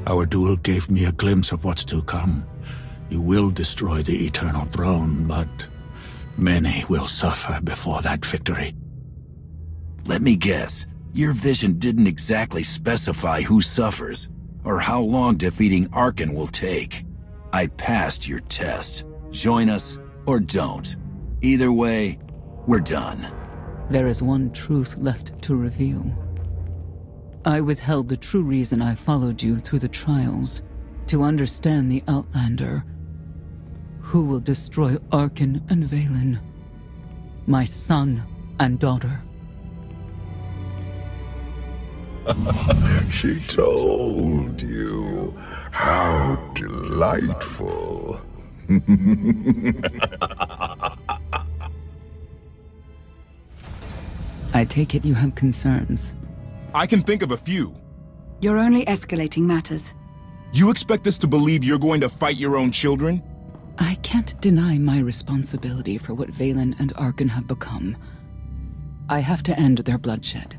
Our duel gave me a glimpse of what's to come. You will destroy the Eternal Throne, but many will suffer before that victory. Let me guess. Your vision didn't exactly specify who suffers, or how long defeating Arkan will take. I passed your test. Join us, or don't. Either way, we're done. There is one truth left to reveal. I withheld the true reason I followed you through the trials, to understand the Outlander, who will destroy Arkan and Valen, my son and daughter. She told you. How delightful. I take it you have concerns. I can think of a few. You're only escalating matters. You expect us to believe you're going to fight your own children? I can't deny my responsibility for what Valen and Arkan have become. I have to end their bloodshed.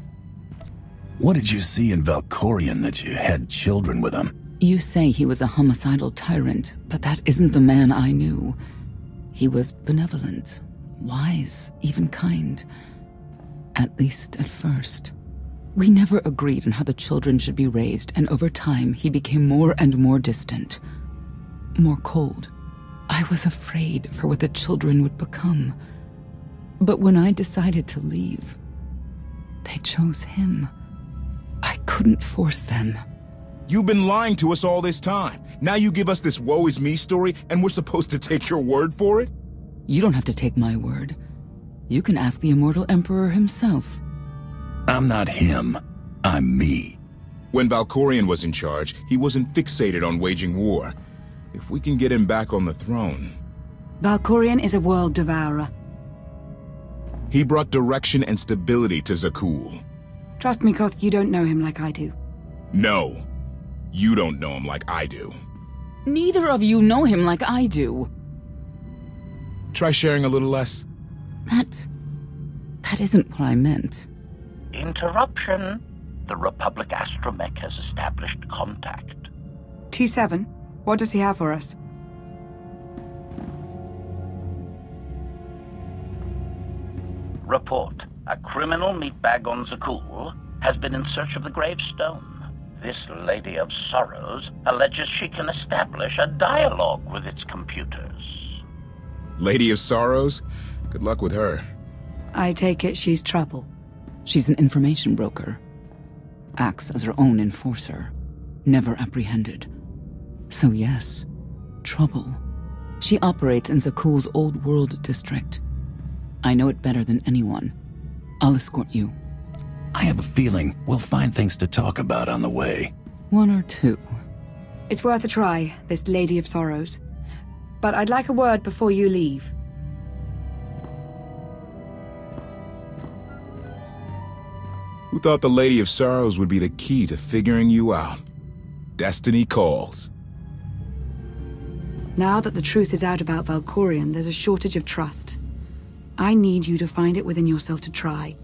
What did you see in Valkorion that you had children with him? You say he was a homicidal tyrant, but that isn't the man I knew. He was benevolent, wise, even kind. At least at first. We never agreed on how the children should be raised, and over time he became more and more distant. More cold. I was afraid for what the children would become. But when I decided to leave, they chose him. I couldn't force them. You've been lying to us all this time. Now you give us this woe is me story, and we're supposed to take your word for it? You don't have to take my word. You can ask the Immortal Emperor himself. I'm not him. I'm me. When Valkorion was in charge, he wasn't fixated on waging war. If we can get him back on the throne... Valkorion is a world devourer. He brought direction and stability to Zakul. Trust me, Koth, you don't know him like I do. No. You don't know him like I do. Neither of you know him like I do. Try sharing a little less. That isn't what I meant. Interruption. The Republic astromech has established contact. Ch.7, what does he have for us? Report. A criminal meatbag on Zakul has been in search of the gravestone. This Lady of Sorrows alleges she can establish a dialogue with its computers. Lady of Sorrows? Good luck with her. I take it she's trouble. She's an information broker. Acts as her own enforcer. Never apprehended. So yes, trouble. She operates in Zakul's Old World district. I know it better than anyone. I'll escort you. I have a feeling we'll find things to talk about on the way. One or two. It's worth a try, this Lady of Sorrows. But I'd like a word before you leave. Who thought the Lady of Sorrows would be the key to figuring you out? Destiny calls. Now that the truth is out about Valkorion, there's a shortage of trust. I need you to find it within yourself to try.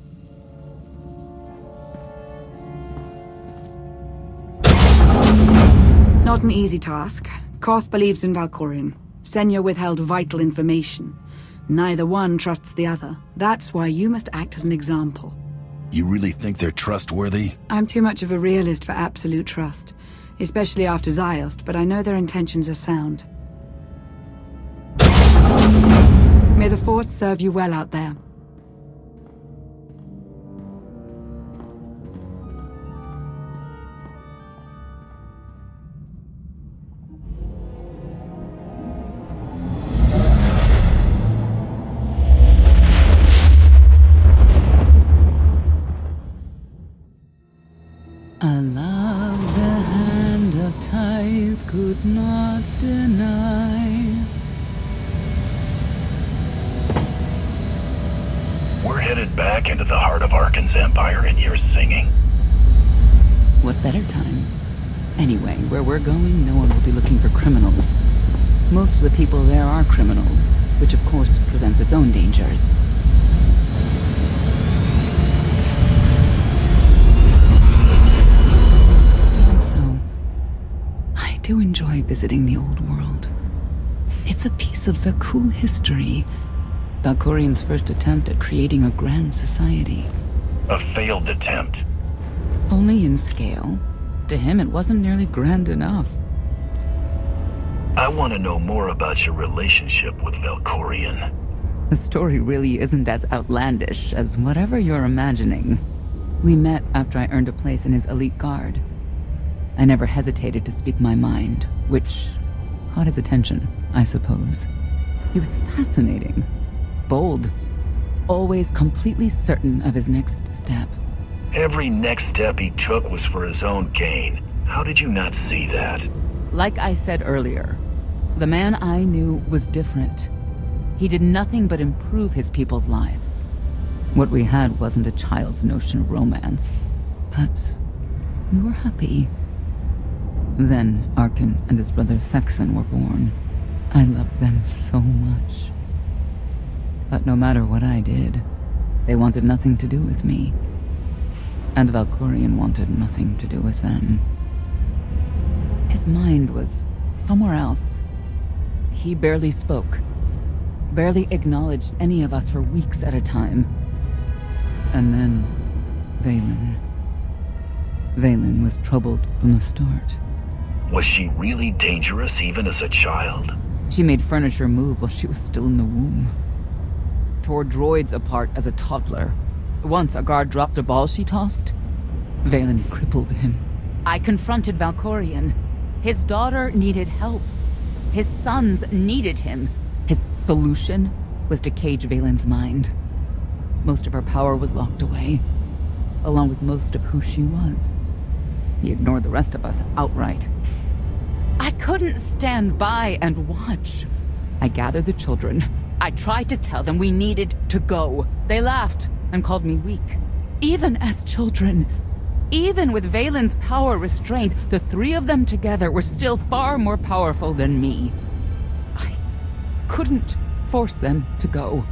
Not an easy task. Koth believes in Valkorion. Senya withheld vital information. Neither one trusts the other. That's why you must act as an example. You really think they're trustworthy? I'm too much of a realist for absolute trust. Especially after Ziost, but I know their intentions are sound. May the Force serve you well out there. I love the hand of tithe could not deny. We're headed back into the heart of Arkan's empire and you're singing. What better time? Anyway, where we're going, no one will be looking for criminals. Most of the people there are criminals, which of course presents its own dangers. do enjoy visiting the old world. It's a piece of the cool history. Valkorian's first attempt at creating a grand society. A failed attempt. Only in scale. To him, it wasn't nearly grand enough. I want to know more about your relationship with Valkorian. The story really isn't as outlandish as whatever you're imagining. We met after I earned a place in his elite guard. I never hesitated to speak my mind, which caught his attention, I suppose. He was fascinating, bold, always completely certain of his next step. Every next step he took was for his own gain. How did you not see that? Like I said earlier, the man I knew was different. He did nothing but improve his people's lives. What we had wasn't a child's notion of romance, but we were happy. Then Arkin and his brother Thexan were born. I loved them so much. But no matter what I did, they wanted nothing to do with me. And Valkorian wanted nothing to do with them. His mind was somewhere else. He barely spoke, barely acknowledged any of us for weeks at a time. And then, Vaylin was troubled from the start. Was she really dangerous even as a child? She made furniture move while she was still in the womb. Tore droids apart as a toddler. Once a guard dropped a ball she tossed. Vaylin crippled him. I confronted Valkorian. His daughter needed help. His sons needed him. His solution was to cage Vaylin's mind. Most of her power was locked away, along with most of who she was. He ignored the rest of us outright. I couldn't stand by and watch. I gathered the children. I tried to tell them we needed to go. They laughed and called me weak. Even as children, even with Vaylin's power restrained, the three of them together were still far more powerful than me. I couldn't force them to go.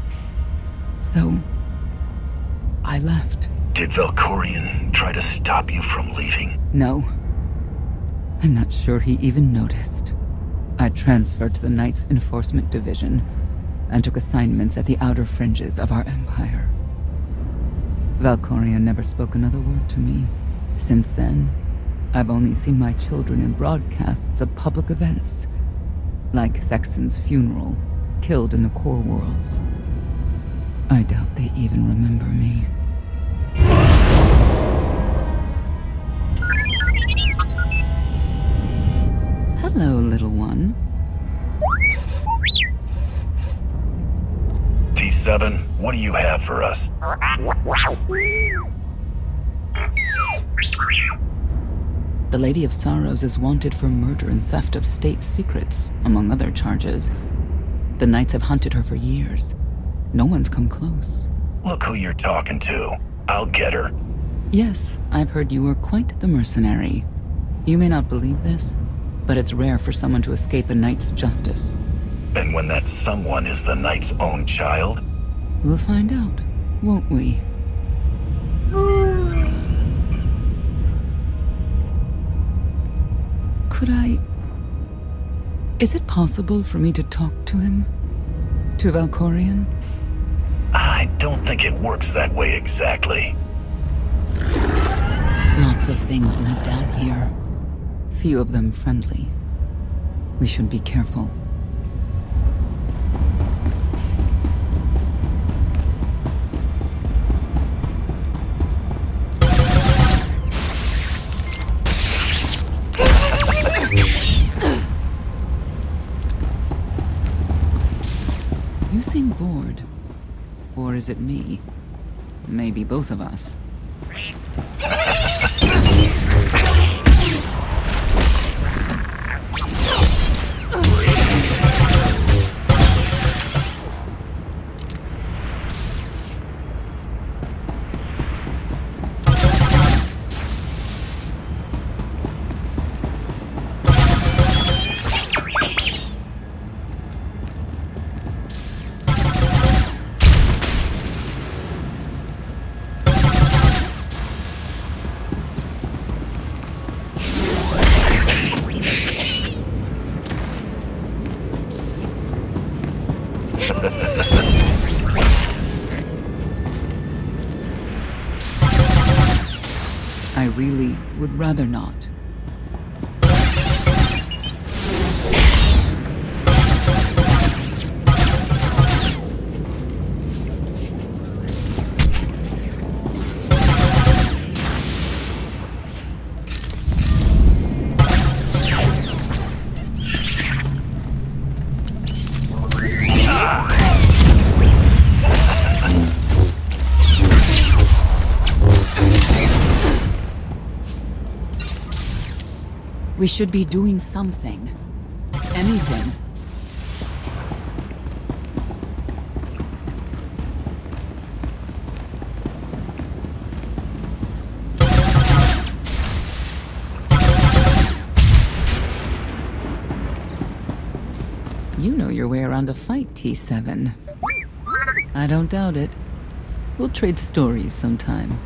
So, I left. Did Valkorian try to stop you from leaving? No. I'm not sure he even noticed. I transferred to the Knights Enforcement Division and took assignments at the outer fringes of our empire. Valkorian never spoke another word to me. Since then, I've only seen my children in broadcasts of public events, like Thexan's funeral, killed in the core worlds. I doubt they even remember me. Hello, little one. T7, what do you have for us? The Lady of Sorrows is wanted for murder and theft of state secrets, among other charges. The Knights have hunted her for years. No one's come close. Look who you're talking to. I'll get her. Yes, I've heard you were quite the mercenary. You may not believe this, but it's rare for someone to escape a knight's justice. And when that someone is the knight's own child? We'll find out, won't we? Could I... Is it possible for me to talk to him? To Valkorian? I don't think it works that way exactly. Lots of things live down here. Few of them friendly. We should be careful. You seem bored. Or is it me? Maybe both of us. would rather not. We should be doing something. Anything. You know your way around a fight, Ch.7. I don't doubt it. We'll trade stories sometime.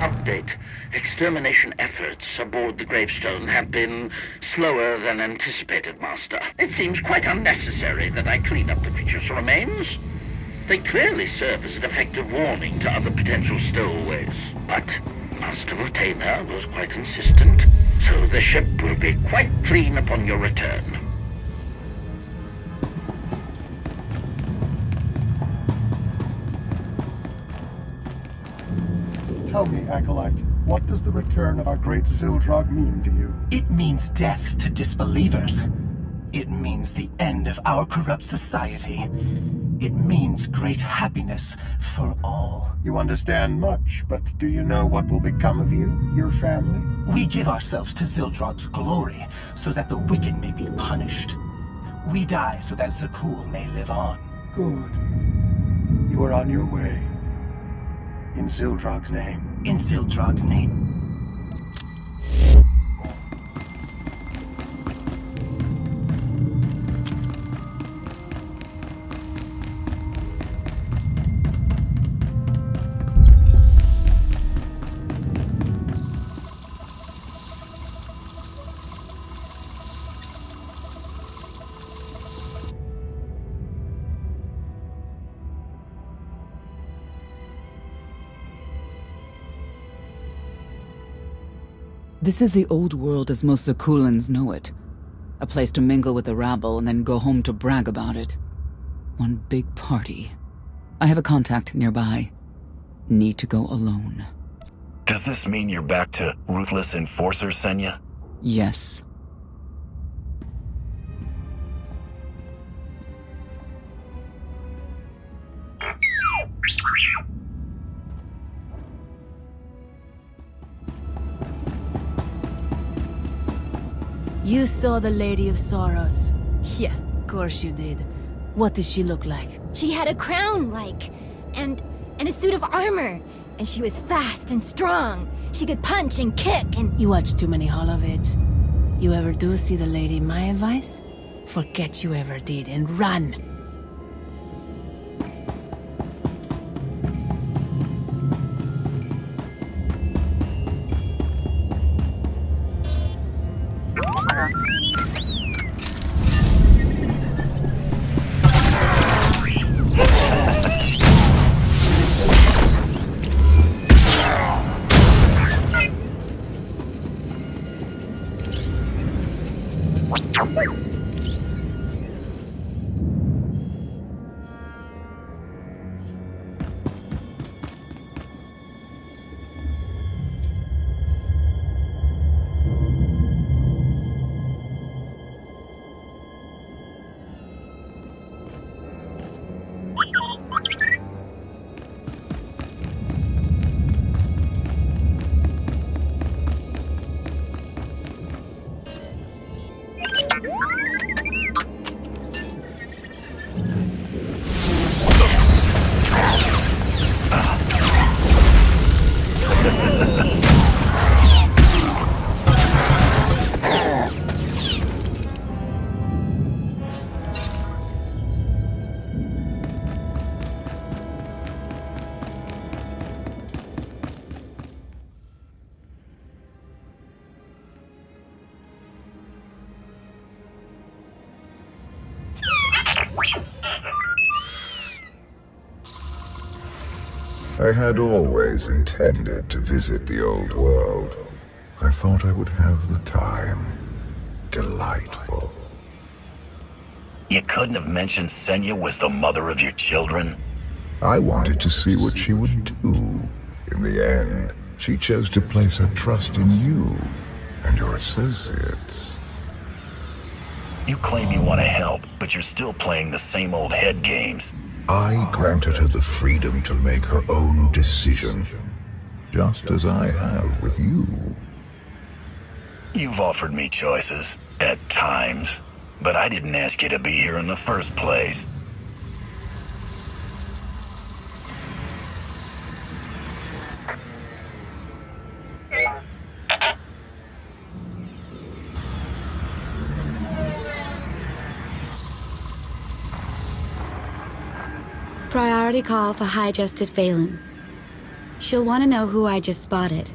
Update. Extermination efforts aboard the gravestone have been slower than anticipated, Master. It seems quite unnecessary that I clean up the creature's remains. They clearly serve as an effective warning to other potential stowaways. But Master Votena was quite insistent, so the ship will be quite clean upon your return. Tell me, Acolyte, what does the return of our great Zildrog mean to you? It means death to disbelievers. It means the end of our corrupt society. It means great happiness for all. You understand much, but do you know what will become of you, your family? We give ourselves to Zildrog's glory, so that the wicked may be punished. We die so that Zakul may live on. Good. You are on your way. In Zildrog's name. In Zildrog's name. This is the old world as most Zakulans know it. A place to mingle with the rabble and then go home to brag about it. One big party. I have a contact nearby. Need to go alone. Does this mean you're back to ruthless enforcer, Senya? Yes. You saw the Lady of Sorrows. Yeah, of course you did. What did she look like? She had a crown, and a suit of armor. And she was fast and strong. She could punch and kick and... You watch too many Holovits. You ever do see the lady, my advice? Forget you ever did and run. I had always intended to visit the old world. I thought I would have the time. Delightful. You couldn't have mentioned Senya was the mother of your children? I wanted to see what she would do. In the end, she chose to place her trust in you and your associates. You claim you want to help, but you're still playing the same old head games. I granted her the freedom to make her own decision, just as I have with you. You've offered me choices, at times, but I didn't ask you to be here in the first place. Priority call for High Justice Valen. She'll want to know who I just spotted.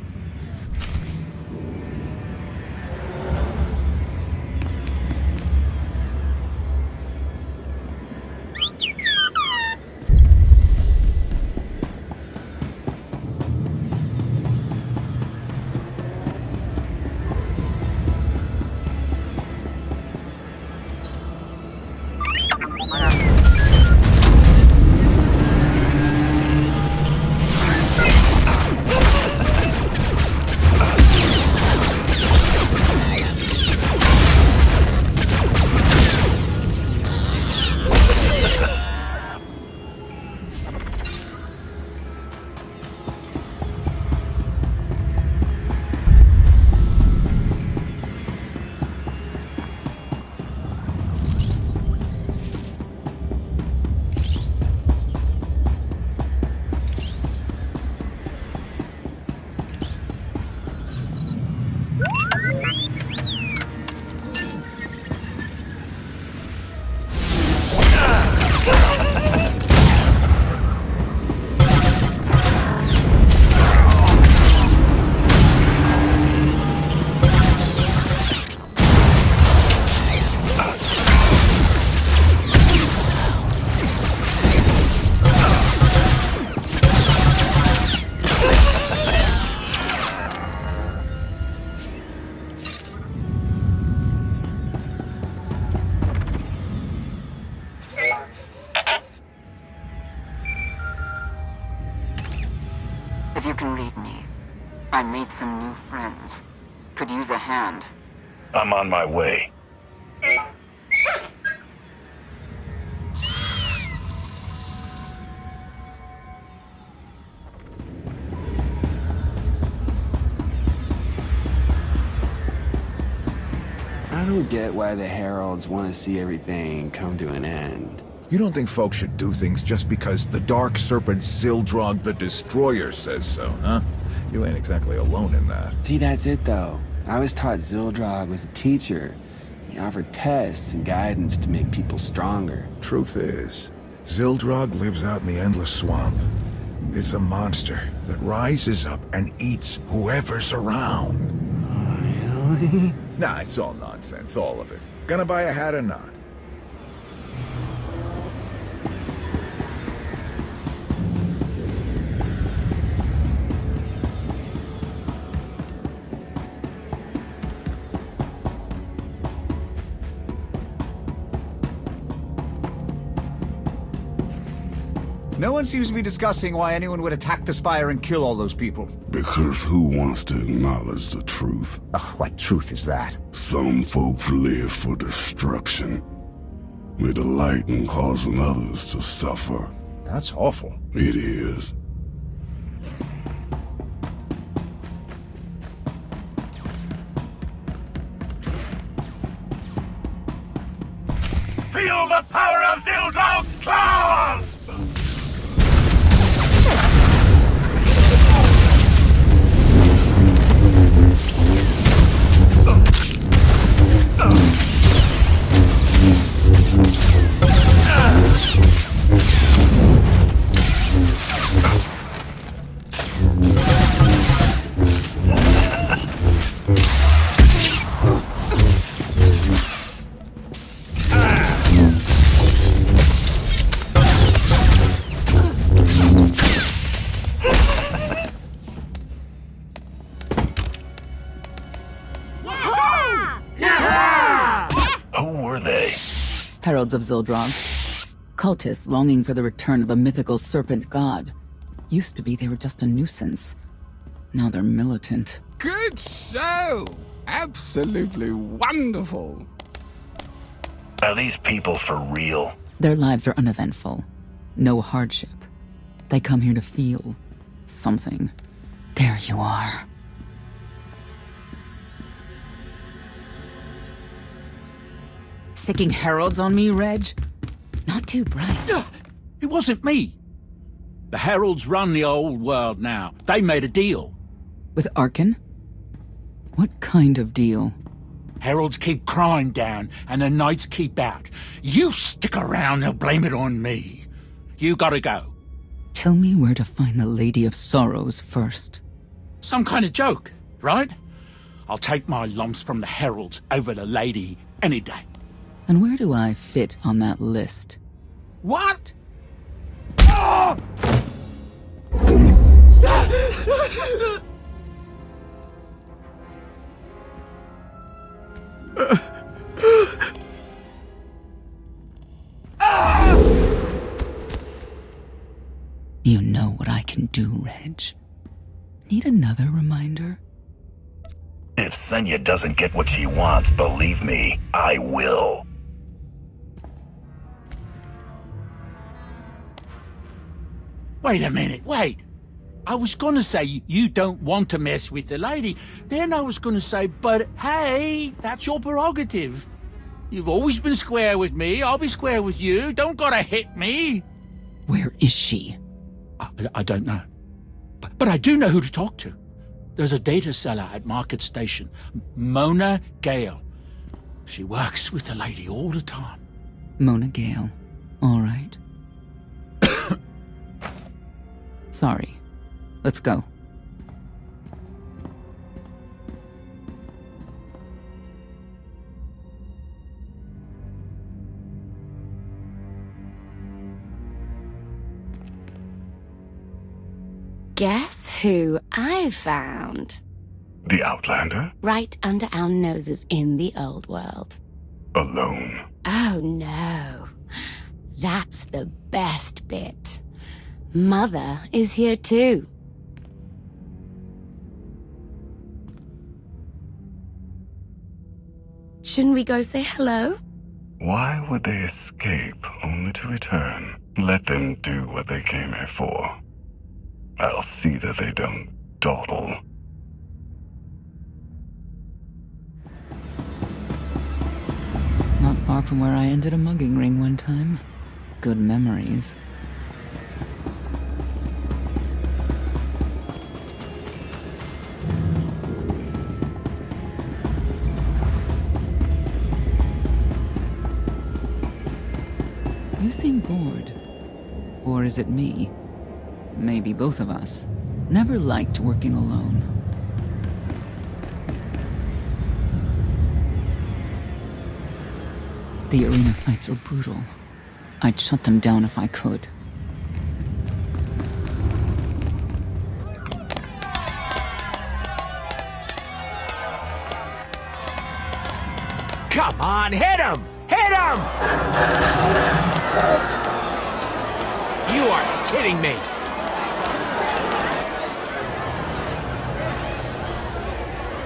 If you can read me, I made some new friends. Could use a hand. I'm on my way. I don't get why the Heralds want to see everything come to an end. You don't think folks should do things just because the Dark Serpent Zildrog the Destroyer says so, huh? You ain't exactly alone in that. See, that's it though. I was taught Zildrog was a teacher. He offered tests and guidance to make people stronger. Truth is, Zildrog lives out in the Endless Swamp. It's a monster that rises up and eats whoever's around. Really? Nah, it's all nonsense, all of it. Gonna buy a hat or not? No one seems to be discussing why anyone would attack the Spire and kill all those people. Because who wants to acknowledge the truth? What truth is that? Some folks live for destruction. They delight in causing others to suffer. That's awful. It is. Feel the power of Zildrog's claws! Heralds of Zildrog. Cultists longing for the return of a mythical serpent god. Used to be they were just a nuisance. Now they're militant. Good show! Absolutely wonderful. Are these people for real? Their lives are uneventful. No hardship. They come here to feel something. There you are. Sicking heralds on me, Reg? Not too bright. It wasn't me. The heralds run the old world now. They made a deal. With Arkan? What kind of deal? Heralds keep crime down, and the knights keep out. You stick around, they'll blame it on me. You gotta go. Tell me where to find the Lady of Sorrows first. Some kind of joke, right? I'll take my lumps from the heralds over the lady any day. And where do I fit on that list? What? You know what I can do, Reg. Need another reminder? If Senya doesn't get what she wants, believe me, I will. Wait a minute, wait. I was gonna say you don't want to mess with the lady. Then I was gonna say, but hey, that's your prerogative. You've always been square with me, I'll be square with you. Don't gotta hit me. Where is she? I don't know. But I do know who to talk to. There's a data seller at Market Station, Mona Gale. She works with the lady all the time. Mona Gale. All right. Sorry. Let's go. Guess who I found? The Outlander? Right under our noses in the old world. Alone? Oh no. That's the best bit. Mother is here too. Shouldn't we go say hello? Why would they escape only to return? Let them do what they came here for. I'll see that they don't dawdle. Not far from where I ended a mugging ring one time. Good memories. You seem bored. Or is it me? Maybe both of us. Never liked working alone. The arena fights are brutal. I'd shut them down if I could. Come on, hit him! Hit him! You are kidding me!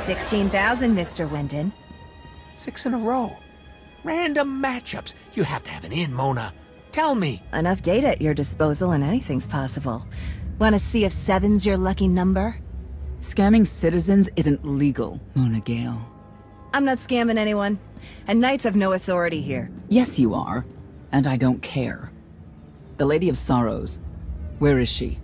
$16,000, Mr. Wyndon. 6 in a row. Random matchups. You have to have an in, Mona. Tell me. Enough data at your disposal and anything's possible. Want to see if 7's your lucky number? Scamming citizens isn't legal, Mona Gale. I'm not scamming anyone. And knights have no authority here. Yes, you are. And I don't care. The Lady of Sorrows. Where is she?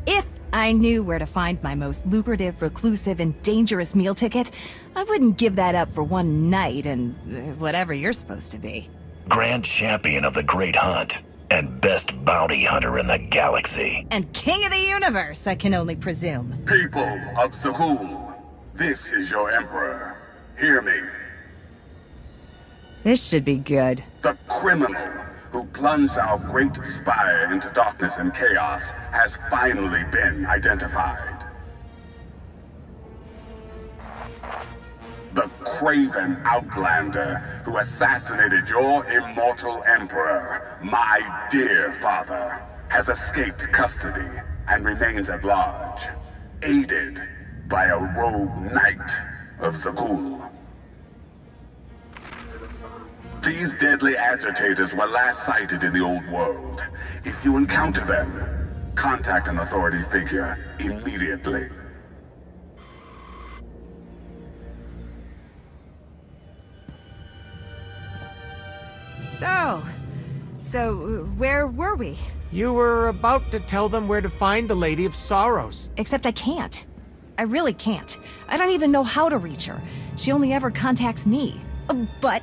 If I knew where to find my most lucrative, reclusive, and dangerous meal ticket, I wouldn't give that up for one night and whatever you're supposed to be. Grand Champion of the Great Hunt, and best bounty hunter in the galaxy. And king of the universe, I can only presume. People of Zakul, this is your emperor. Hear me. This should be good. The criminal who plunged our great spire into darkness and chaos has finally been identified. The craven outlander who assassinated your immortal emperor, my dear father, has escaped custody and remains at large, aided by a rogue knight of Zakul. These deadly agitators were last sighted in the old world. If you encounter them, contact an authority figure immediately. So where were we? You were about to tell them where to find the Lady of Sorrows. Except I can't. I really can't. I don't even know how to reach her. She only ever contacts me. But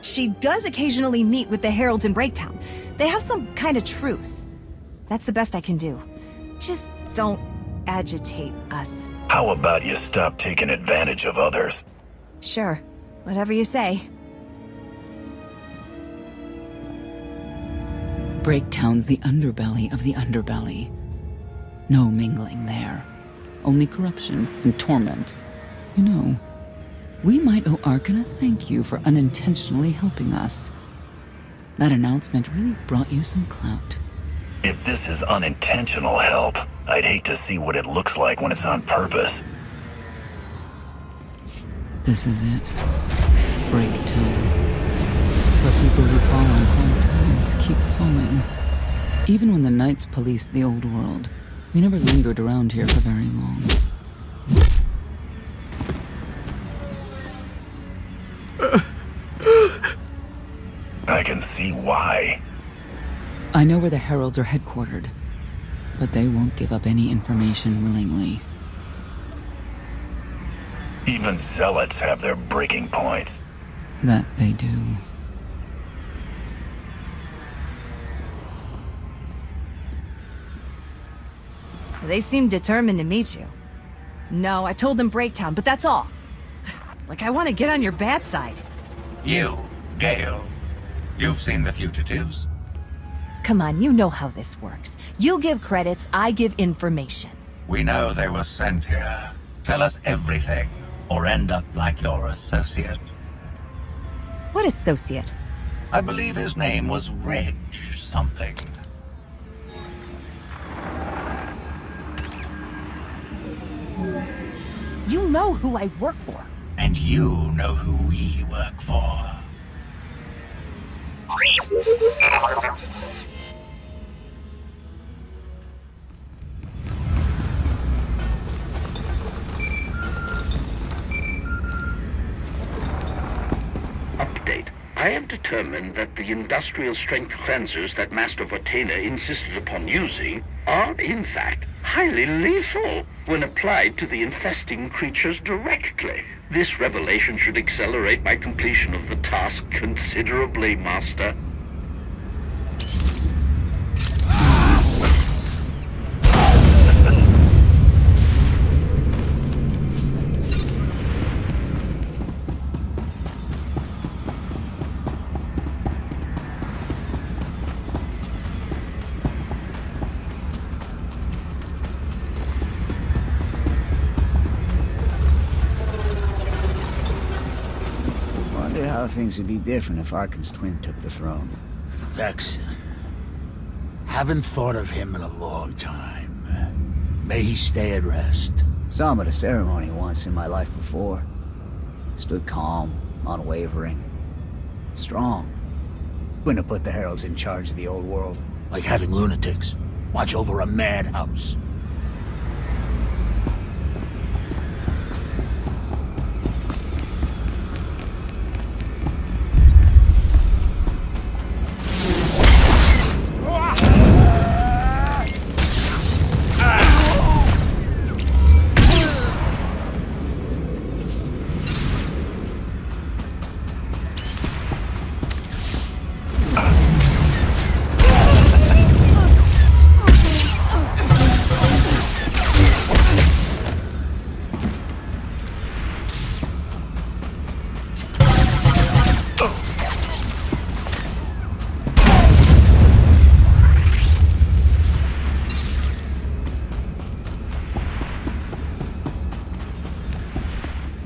she does occasionally meet with the Heralds in Breaktown. They have some kind of truce. That's the best I can do. Just don't agitate us. How about you stop taking advantage of others? Sure. Whatever you say. Breaktown's the underbelly of the underbelly. No mingling there. Only corruption and torment. You know, we might owe Arkan a thank you for unintentionally helping us. That announcement really brought you some clout. If this is unintentional help, I'd hate to see what it looks like when it's on purpose. This is it. Breaktown. Where people who fall on hard times keep falling. Even when the Knights policed the old world, we never lingered around here for very long. I can see why. I know where the Heralds are headquartered, but they won't give up any information willingly. Even zealots have their breaking points. That they do. They seem determined to meet you. No, I told them Breaktown, but that's all. Like I want to get on your bad side. You, Gale. You've seen the fugitives. Come on, you know how this works. You give credits, I give information. We know they were sent here. Tell us everything, or end up like your associate. What associate? I believe his name was Reg something. You know who I work for. And you know who we work for. Update. I have determined that the industrial strength cleansers that Master Vortena insisted upon using are, in fact, highly lethal when applied to the infesting creatures directly. This revelation should accelerate my completion of the task considerably, Master. How things would be different if Arkan's twin took the throne. Vex. Haven't thought of him in a long time. May he stay at rest. Saw him at a ceremony once in my life before. Stood calm, unwavering. Strong. Wouldn't have put the heralds in charge of the old world. Like having lunatics watch over a madhouse.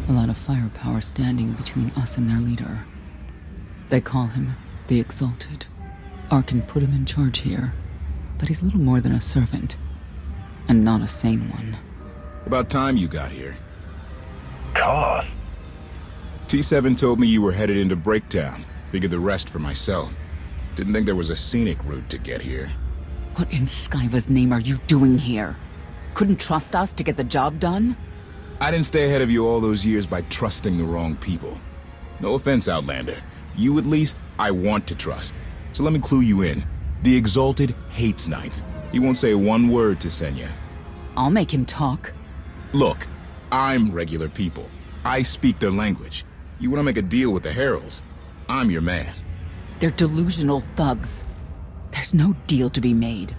A lot of firepower standing between us and their leader. They call him the Exalted. Arkan put him in charge here, but he's little more than a servant, and not a sane one. About time you got here. Koth? Ch.7 told me you were headed into Breakdown. Figured the rest for myself. Didn't think there was a scenic route to get here. What in Skyva's name are you doing here? Couldn't trust us to get the job done? I didn't stay ahead of you all those years by trusting the wrong people. No offense, Outlander. You at least, I want to trust. So let me clue you in. The Exalted hates Knights. He won't say one word to Senya. I'll make him talk. Look, I'm regular people. I speak their language. You want to make a deal with the Heralds? I'm your man. They're delusional thugs. There's no deal to be made.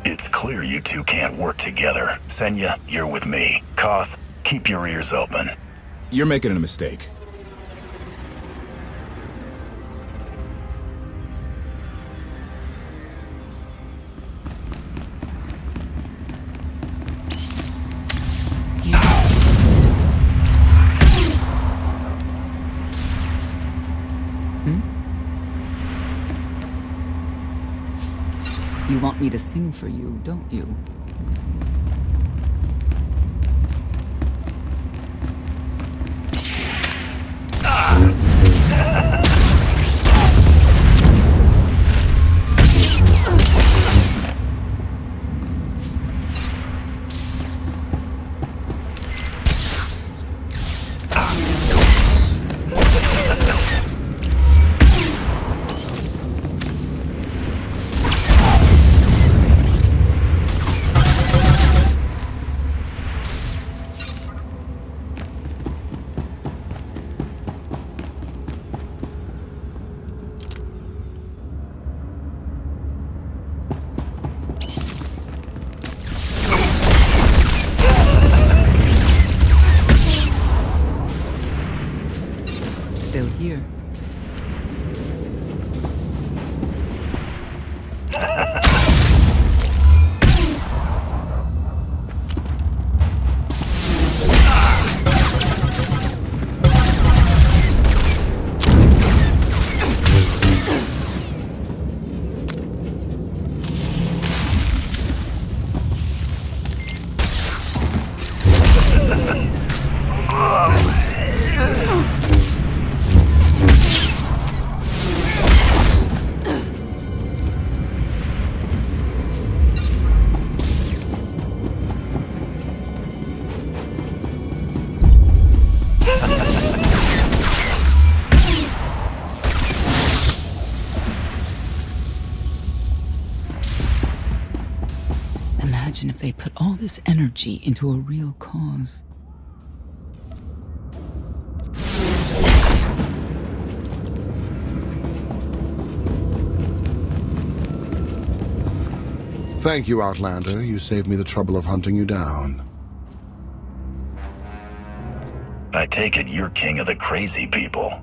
It's clear you two can't work together. Senya, you're with me. Koth, keep your ears open. You're making a mistake. You want me to sing for you, don't you? Still here. Imagine if they put all this energy into a real cause. Thank you, Outlander. You saved me the trouble of hunting you down. I take it you're king of the crazy people.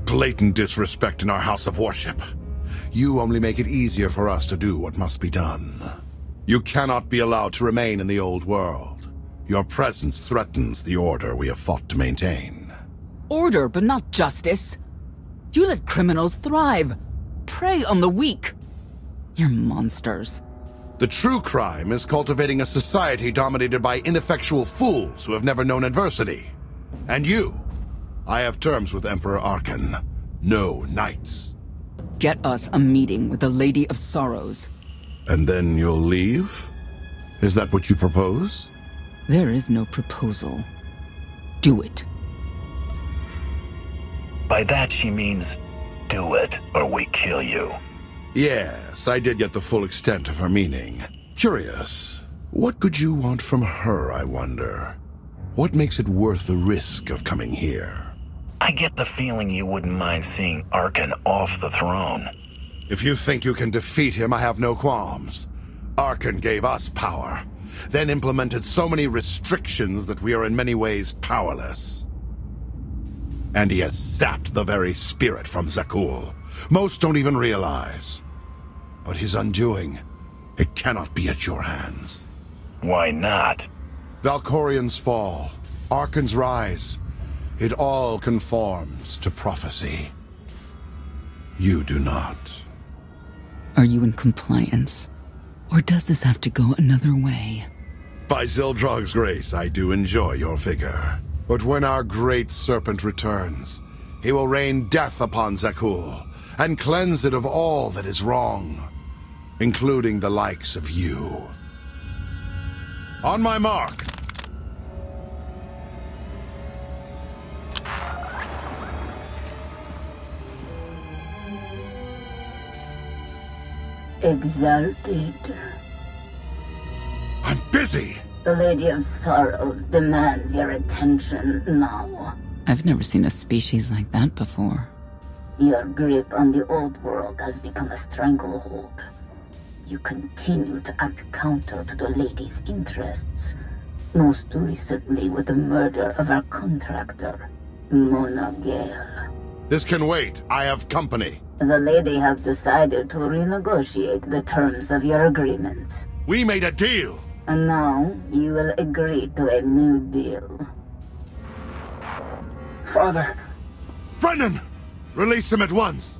Blatant disrespect in our house of worship. You only make it easier for us to do what must be done. You cannot be allowed to remain in the old world. Your presence threatens the order we have fought to maintain. Order, but not justice. You let criminals thrive. prey on the weak. You're monsters. The true crime is cultivating a society dominated by ineffectual fools who have never known adversity. And you, I have terms with Emperor Arkan. No knights. Get us a meeting with the Lady of Sorrows. And then you'll leave? Is that what you propose? There is no proposal. Do it. By that she means, do it or we kill you. Yes, I did get the full extent of her meaning. Curious. What could you want from her, I wonder? What makes it worth the risk of coming here? I get the feeling you wouldn't mind seeing Arkan off the throne. If you think you can defeat him, I have no qualms. Arkan gave us power, then implemented so many restrictions that we are in many ways powerless. And he has sapped the very spirit from Zakul. Most don't even realize. But his undoing, it cannot be at your hands. Why not? Valkorian's fall, Arkan's rise, it all conforms to prophecy. You do not. Are you in compliance? Or does this have to go another way? By Zildrog's grace, I do enjoy your vigor. But when our great serpent returns, he will rain death upon Zakul, and cleanse it of all that is wrong, including the likes of you. On my mark! Exalted. I'm busy! The Lady of Sorrows demands your attention now. I've never seen a species like that before. Your grip on the old world has become a stranglehold. You continue to act counter to the Lady's interests, most recently with the murder of our contractor, Mona Gale. This can wait. I have company. The Lady has decided to renegotiate the terms of your agreement. We made a deal! And now, you will agree to a new deal. Father! Brennan! Release him at once!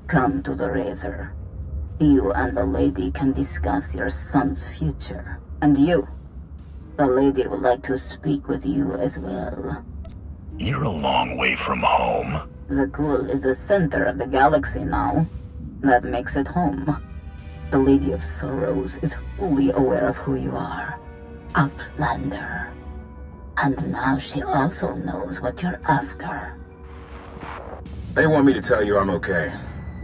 Come to the Razor. You and the Lady can discuss your son's future. And you, the Lady would like to speak with you as well. You're a long way from home. Zakul is the center of the galaxy now. That makes it home. The Lady of Sorrows is fully aware of who you are. Outlander. And now she also knows what you're after. They want me to tell you I'm okay,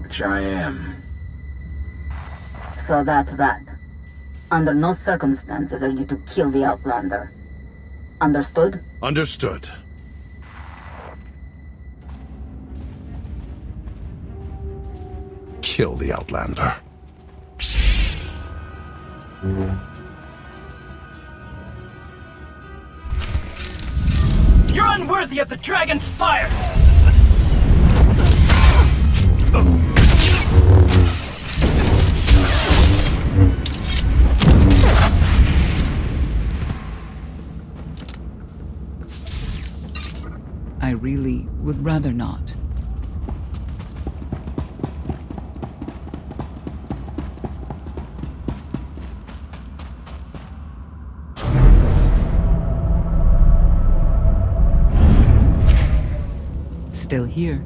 which I am. So that's that. Under no circumstances are you to kill the Outlander. Understood? Understood. Kill the Outlander. You're unworthy of the dragon's fire! I really would rather not. Still here.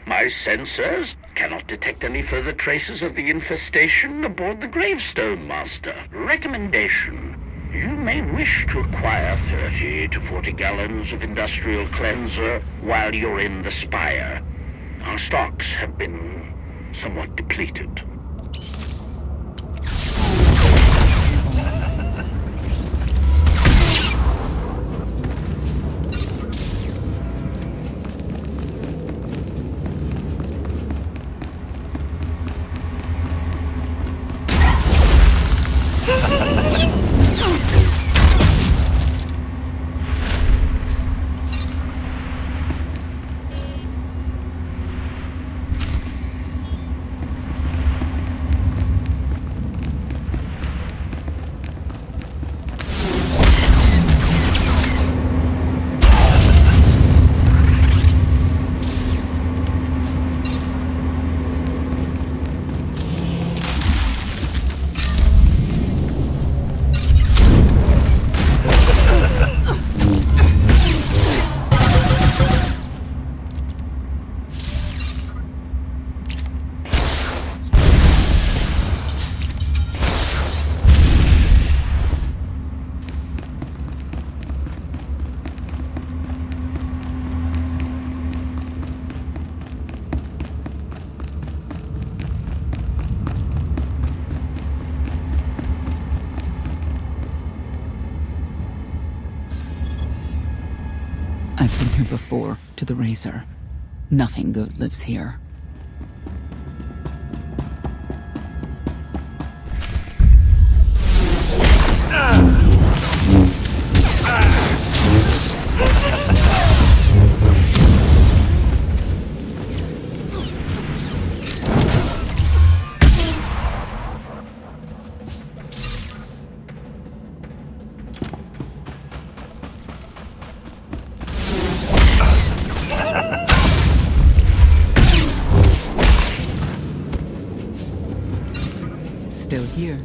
My sensors cannot detect any further traces of the infestation aboard the gravestone, Master. Recommendation. You may wish to acquire 30 to 40 gallons of industrial cleanser while you're in the spire. Our stocks have been somewhat depleted. I've been here before, to the Razor. Nothing good lives here. Still here.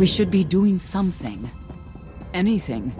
We should be doing something. Anything.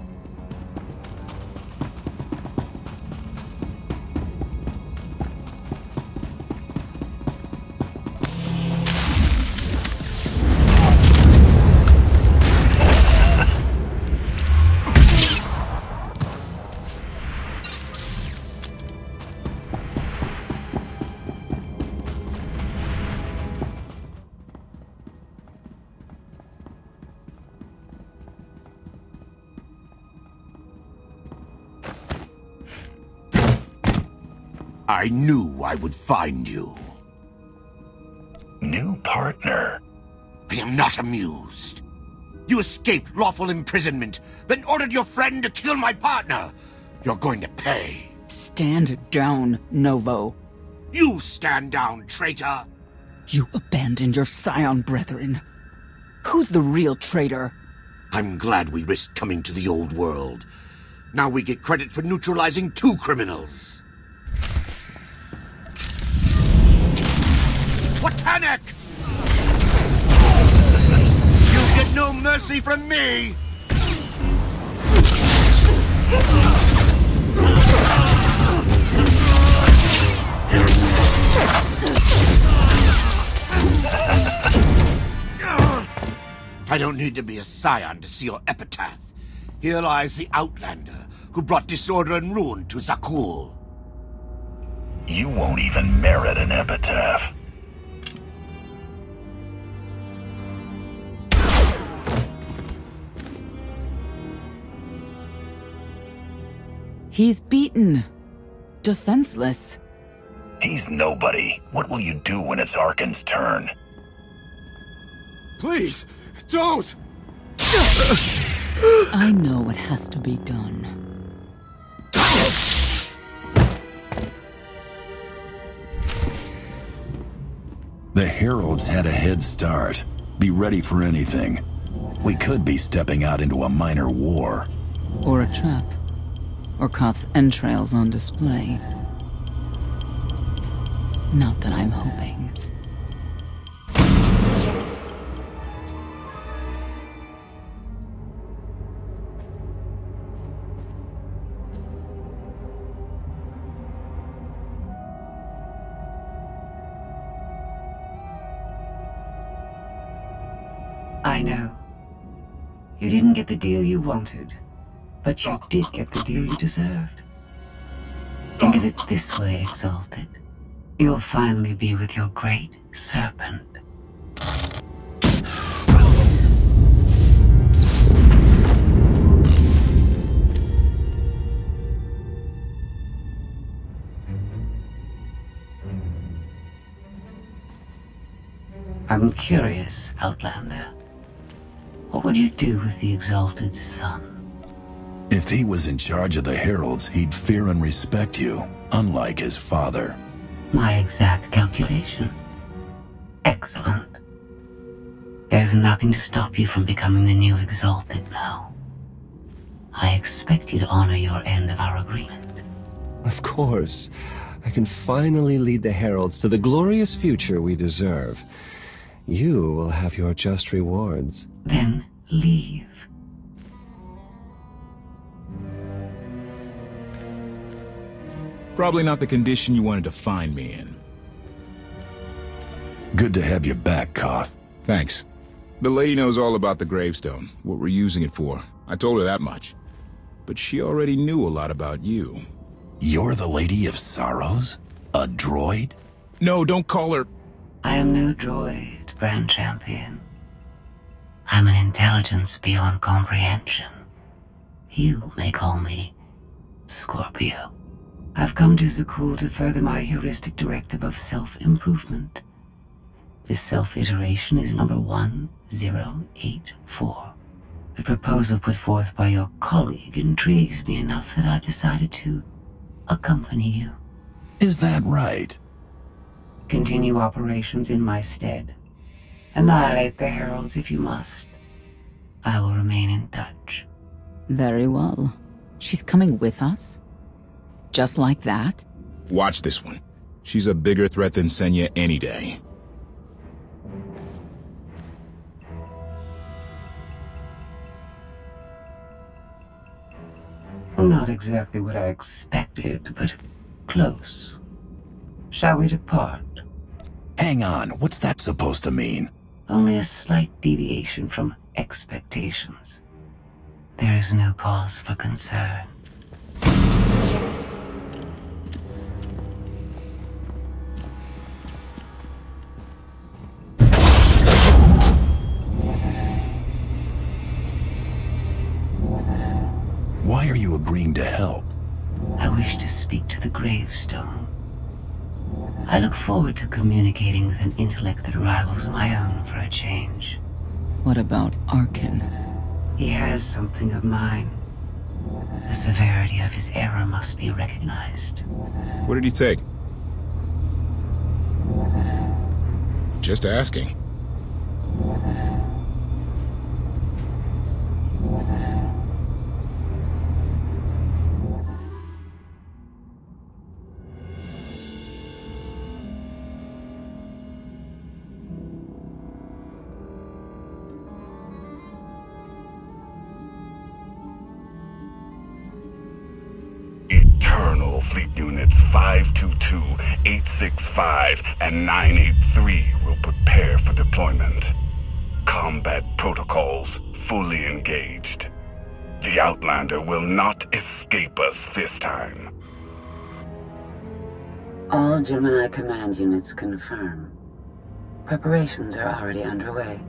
I knew I would find you. New partner. I am not amused. You escaped lawful imprisonment, then ordered your friend to kill my partner. You're going to pay. Stand down, Novo. You stand down, traitor. You abandoned your scion brethren. Who's the real traitor? I'm glad we risked coming to the old world. Now we get credit for neutralizing 2 criminals. Botanic! You get no mercy from me! I don't need to be a scion to see your epitaph. Here lies the Outlander who brought disorder and ruin to Zakul. You won't even merit an epitaph. He's beaten. Defenseless. He's nobody. What will you do when it's Arkan's turn? Please, don't! I know what has to be done. The Heralds had a head start. Be ready for anything. We could be stepping out into a minor war. Or a trap. Or Koth's entrails on display. Not that I'm hoping. I know. You didn't get the deal you wanted, but you did get the deal you deserved. Think of it this way, Exalted. You'll finally be with your great serpent. I'm curious, Outlander. What would you do with the Exalted Son? If he was in charge of the Heralds, he'd fear and respect you, unlike his father. My exact calculation. Excellent. There's nothing to stop you from becoming the new Exalted now. I expect you to honor your end of our agreement. Of course. I can finally lead the Heralds to the glorious future we deserve. You will have your just rewards. Then leave. Probably not the condition you wanted to find me in. Good to have you back, Koth. Thanks. The lady knows all about the gravestone, what we're using it for. I told her that much. But she already knew a lot about you. You're the Lady of Sorrows? A droid? No, don't call her... I am no droid, Grand Champion. I'm an intelligence beyond comprehension. You may call me Scorpio. I've come to Zakul to further my heuristic directive of self-improvement. This self-iteration is number 1084. The proposal put forth by your colleague intrigues me enough that I've decided to accompany you. Is that right? Continue operations in my stead. Annihilate the Heralds if you must. I will remain in touch. Very well. She's coming with us? Just like that? Watch this one. She's a bigger threat than Senya any day. Not exactly what I expected, but close. Shall we depart? Hang on, what's that supposed to mean? Only a slight deviation from expectations. There is no cause for concern. Why are you agreeing to help? I wish to speak to the gravestone. I look forward to communicating with an intellect that rivals my own for a change. What about Arkan? He has something of mine. The severity of his error must be recognized. What did he take? Just asking. Eternal Fleet Units 522, 865, and 983 will prepare for deployment. combat protocols fully engaged. The Outlander will not escape us this time. All Gemini command units confirm. Preparations are already underway.